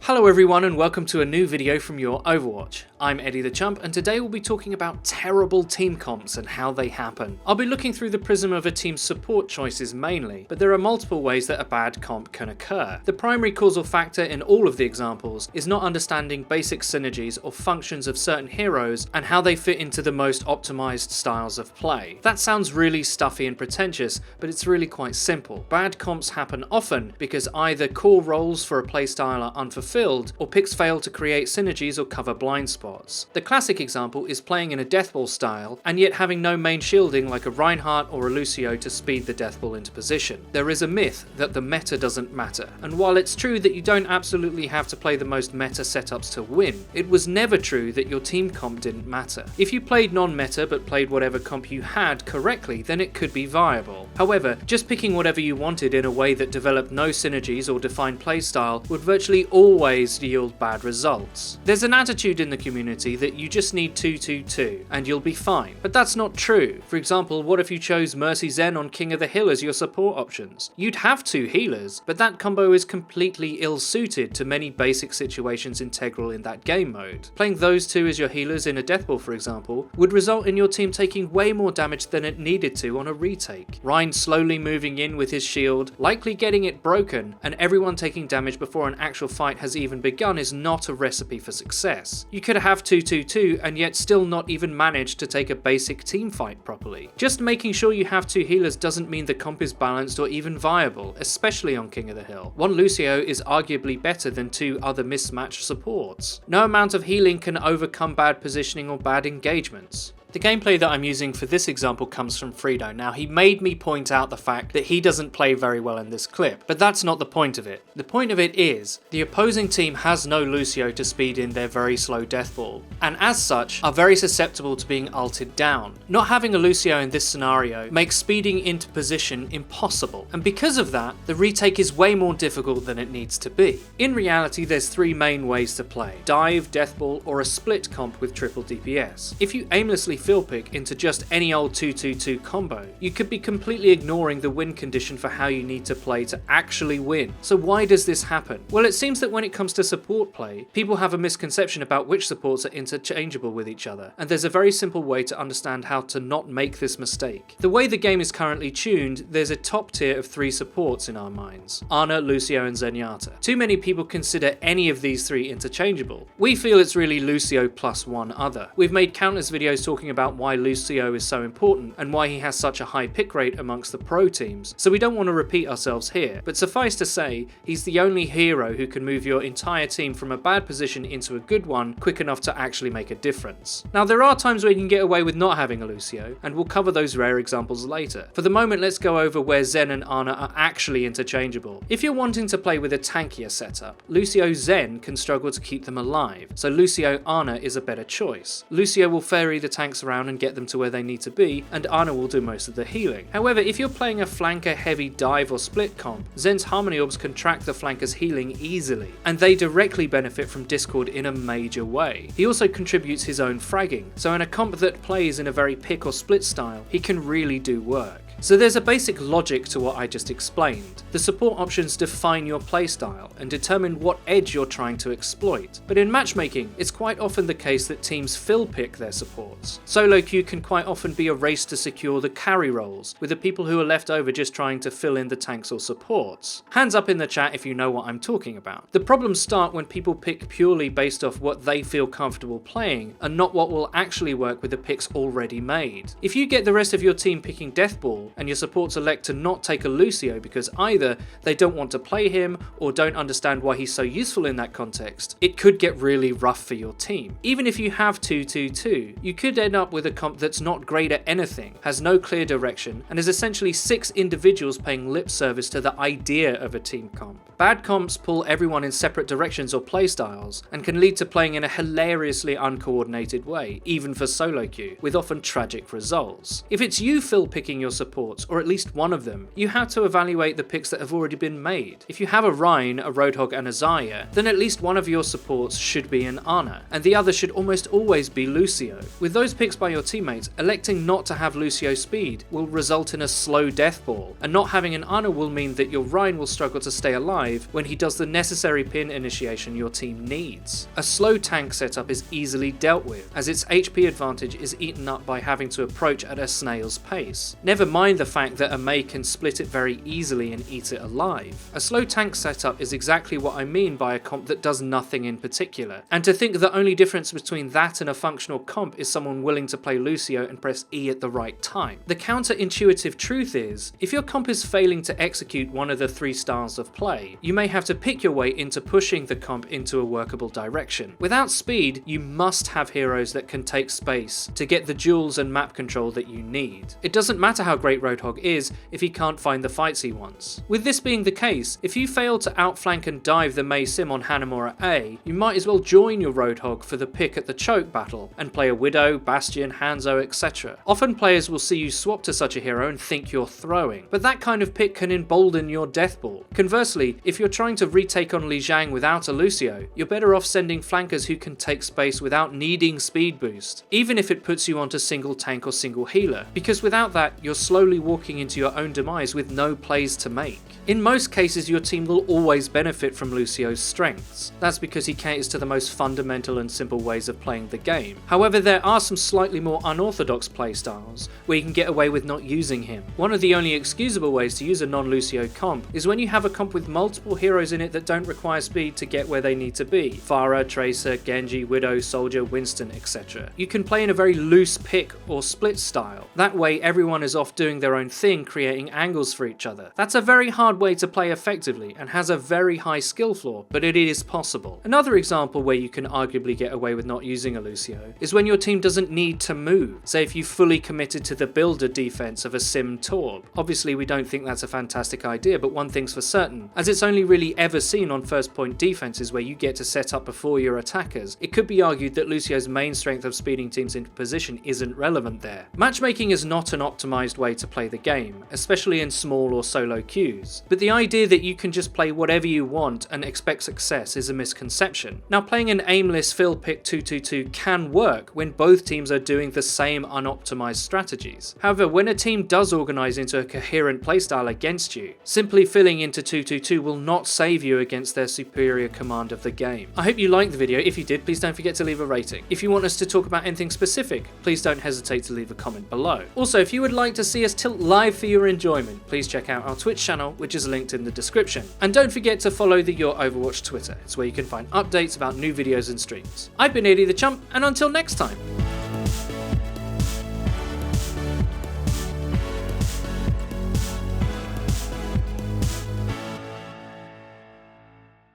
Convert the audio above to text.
Hello everyone and welcome to a new video from Your Overwatch. I'm Eddie the Chump and today we'll be talking about terrible team comps and how they happen. I'll be looking through the prism of a team's support choices mainly, but there are multiple ways that a bad comp can occur. The primary causal factor in all of the examples is not understanding basic synergies or functions of certain heroes and how they fit into the most optimized styles of play. That sounds really stuffy and pretentious, but it's really quite simple. Bad comps happen often because either core roles for a playstyle are unfulfilled or picks fail to create synergies or cover blind spots. The classic example is playing in a deathball style and yet having no main shielding like a Reinhardt or a Lucio to speed the deathball into position. There is a myth that the meta doesn't matter, and while it's true that you don't absolutely have to play the most meta setups to win, it was never true that your team comp didn't matter. If you played non-meta but played whatever comp you had correctly, then it could be viable. However, just picking whatever you wanted in a way that developed no synergies or defined playstyle would virtually always yield bad results. There's an attitude in the community that you just need 2-2-2 and you'll be fine, but that's not true. For example, what if you chose Mercy Zen on King of the Hill as your support options? You'd have two healers, but that combo is completely ill-suited to many basic situations integral in that game mode. Playing those two as your healers in a deathball, for example, would result in your team taking way more damage than it needed to on a retake. Rein slowly moving in with his shield, likely getting it broken, and everyone taking damage before an actual fight has even begun is not a recipe for success. You could have 2-2-2 and yet still not even manage to take a basic team fight properly. Just making sure you have two healers doesn't mean the comp is balanced or even viable, especially on King of the Hill. One Lucio is arguably better than two other mismatched supports. No amount of healing can overcome bad positioning or bad engagements. The gameplay that I'm using for this example comes from FREEDO. Now, he made me point out the fact that he doesn't play very well in this clip, but that's not the point of it. The point of it is, the opposing team has no Lucio to speed in their very slow deathball, and as such, are very susceptible to being ulted down. Not having a Lucio in this scenario makes speeding into position impossible, and because of that, the retake is way more difficult than it needs to be. In reality, there's three main ways to play: dive, deathball, or a split comp with triple DPS. If you aimlessly fill pick into just any old 2-2-2 combo, you could be completely ignoring the win condition for how you need to play to actually win. So why does this happen? Well, it seems that when it comes to support play, people have a misconception about which supports are interchangeable with each other, and there's a very simple way to understand how to not make this mistake. The way the game is currently tuned, there's a top tier of three supports in our minds: Ana, Lucio, and Zenyatta. Too many people consider any of these three interchangeable. We feel it's really Lucio plus one other. We've made countless videos talking about why Lucio is so important and why he has such a high pick rate amongst the pro teams, so we don't want to repeat ourselves here, but suffice to say, he's the only hero who can move your entire team from a bad position into a good one quick enough to actually make a difference. Now, there are times where you can get away with not having a Lucio, and we'll cover those rare examples later. For the moment, let's go over where Zen and Ana are actually interchangeable. If you're wanting to play with a tankier setup, Lucio Zen can struggle to keep them alive, so Lucio Ana is a better choice. Lucio will ferry the tanks around and get them to where they need to be, and Ana will do most of the healing. However, if you're playing a flanker heavy dive or split comp, Zen's Harmony Orbs can track the flanker's healing easily, and they directly benefit from Discord in a major way. He also contributes his own fragging, so in a comp that plays in a very pick or split style, he can really do work. So there's a basic logic to what I just explained. The support options define your playstyle and determine what edge you're trying to exploit. But in matchmaking, it's quite often the case that teams fill pick their supports. Solo queue can quite often be a race to secure the carry roles, with the people who are left over just trying to fill in the tanks or supports. Hands up in the chat if you know what I'm talking about. The problems start when people pick purely based off what they feel comfortable playing, and not what will actually work with the picks already made. If you get the rest of your team picking deathball, and your supports elect to not take a Lucio because either they don't want to play him or don't understand why he's so useful in that context, it could get really rough for your team. Even if you have 2-2-2, you could end up with a comp that's not great at anything, has no clear direction, and is essentially 6 individuals paying lip service to the idea of a team comp. Bad comps pull everyone in separate directions or playstyles, and can lead to playing in a hilariously uncoordinated way, even for solo queue, with often tragic results. If it's you fill picking your support supports, or at least one of them, you have to evaluate the picks that have already been made. If you have a Rein, a Roadhog and a Zarya, then at least one of your supports should be an Ana, and the other should almost always be Lucio. With those picks by your teammates, electing not to have Lucio's speed will result in a slow death ball, and not having an Ana will mean that your Rein will struggle to stay alive when he does the necessary pin initiation your team needs. A slow tank setup is easily dealt with, as its HP advantage is eaten up by having to approach at a snail's pace. Never mind the fact that a Mei can split it very easily and eat it alive. A slow tank setup is exactly what I mean by a comp that does nothing in particular, and to think the only difference between that and a functional comp is someone willing to play Lucio and press E at the right time. The counterintuitive truth is, if your comp is failing to execute one of the 3 styles of play, you may have to pick your way into pushing the comp into a workable direction. Without speed, you must have heroes that can take space to get the duels and map control that you need. It doesn't matter how great Roadhog is if he can't find the fights he wants. With this being the case, if you fail to outflank and dive the Mei Sim on Hanamura A, you might as well join your Roadhog for the pick at the choke battle and play a Widow, Bastion, Hanzo, etc. Often players will see you swap to such a hero and think you're throwing, but that kind of pick can embolden your death ball. Conversely, if you're trying to retake on Li Jiang without a Lucio, you're better off sending flankers who can take space without needing speed boost, even if it puts you onto single tank or single healer, because without that, you're slowly walking into your own demise with no plays to make. In most cases, your team will always benefit from Lucio's strengths. That's because he caters to the most fundamental and simple ways of playing the game. However, there are some slightly more unorthodox playstyles where you can get away with not using him. One of the only excusable ways to use a non-Lucio comp is when you have a comp with multiple heroes in it that don't require speed to get where they need to be. Pharah, Tracer, Genji, Widow, Soldier, Winston, etc. You can play in a very loose pick or split style. That way everyone is off doing their own thing, creating angles for each other. That's a very hard way to play effectively and has a very high skill floor, but it is possible. Another example where you can arguably get away with not using a Lucio is when your team doesn't need to move. Say if you fully committed to the builder defense of a Sim Torb. Obviously we don't think that's a fantastic idea, but one thing's for certain, as it's only really ever seen on first point defenses where you get to set up before your attackers, it could be argued that Lucio's main strength of speeding teams into position isn't relevant there. Matchmaking is not an optimized way to play the game, especially in small or solo queues, but the idea that you can just play whatever you want and expect success is a misconception. Now, playing an aimless fill pick 2-2-2 can work when both teams are doing the same unoptimized strategies. However, when a team does organize into a coherent playstyle against you, simply filling into 2-2-2 will not save you against their superior command of the game. I hope you liked the video. If you did, please don't forget to leave a rating. If you want us to talk about anything specific, please don't hesitate to leave a comment below. Also, if you would like to see us tilt live for your enjoyment, please check out our Twitch channel, which is linked in the description. And don't forget to follow the Your Overwatch Twitter. It's where you can find updates about new videos and streams. I've been Eddie the Chump, and until next time.